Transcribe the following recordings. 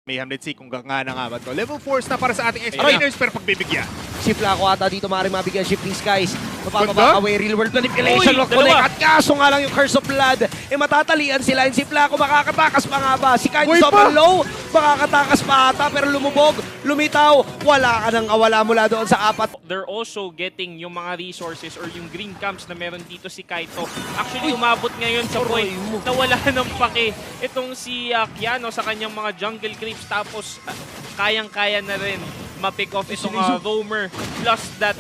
Mayhem, let's see kung nga na nga ba to. Level 4 na para sa ating explainers pero pagbibigyan. Si Flaco ata dito maaaring mabigyan Shifting Skies. Ganda? Mapapabaka away, real world manipulation, Uy, lock connect. dalawa. At kaso nga lang yung Curse of Blood, matatalian sila. And si Flaco makakatakas pa nga ba? Si Kaito Uy, sobrang pa! low, makakatakas pa ata pero lumubog, lumitaw. Wala ka nang awala mula doon sa apat. They're also getting yung mga resources or yung green camps na meron dito si Kaito. Actually, umabot ngayon sa point na wala ng pake itong si Kiano sa kanyang mga jungle creeps. Tapos, kayang-kaya na rin ma-pick off itong Roamer. Plus that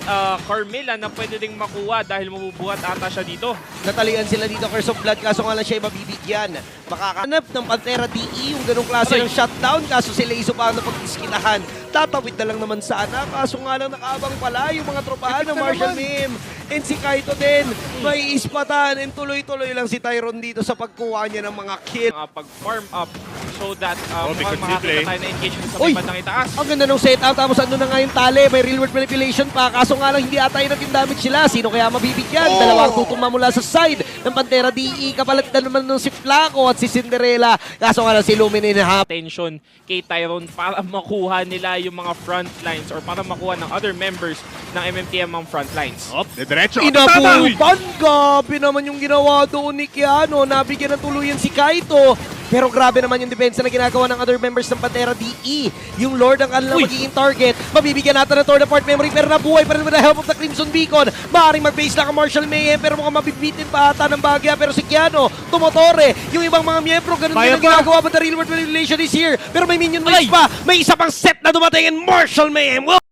Carmilla na pwede ding makuha dahil mabubuhat ata siya dito. Natalian sila dito, Curse of Blood, kaso nga lang siya ay mabibigyan. Makakanap ng Pantera DE, yung ganong klase ng shutdown, kaso si Leizo pa na pagdiskinahan. Tatawid na lang naman sana, kaso nga lang nakaabang pala yung mga tropahan ng Marshall Mim. And si Kaito din, may ispatan, and tuloy-tuloy lang si Tyron dito sa pagkuha niya ng mga kill. Pag-farm up so that big mukhang makakita play. tayo na engagement sa Uy! may bandang itaas. Ang ganda ng setup, tapos ano na nga yung tali, may real world manipulation pa, kaso nga lang hindi ata yun yung damage sila. Sino kaya mabibigyan? Dalawang tutuma mula sa side ng Pantera DE, kapalit na naman nung si Flaco at si Cinderella, kaso nga lang si Lumine na Attention kay Tyron para makuha nila yung mga front lines or para makuha ng other members ng MMTM ang front lines. Diretso. Inabuban! Gabi naman yung ginawa doon ni Kiano. Nabigyan ng tuluyan si Kaito. Pero grabe naman yung depensa na ginagawa ng other members ng Pantera DE. Yung Lord ang kanilang magiging target. Mabibigyan natin ng Torn Apart Memory pero nabuhay pa rin with the help of the Crimson Beacon. Maaaring mag-base lang ang Marshall Mayhem pero mukhang mabibitin pa ata ng bagya. Pero si Kiano, tumotore. Yung ibang mga miyembro, ganun din ang ginagawa. But the real world manipulation is here. Pero may minion waves pa. May isa pang set na dumating and Marshall Mayhem.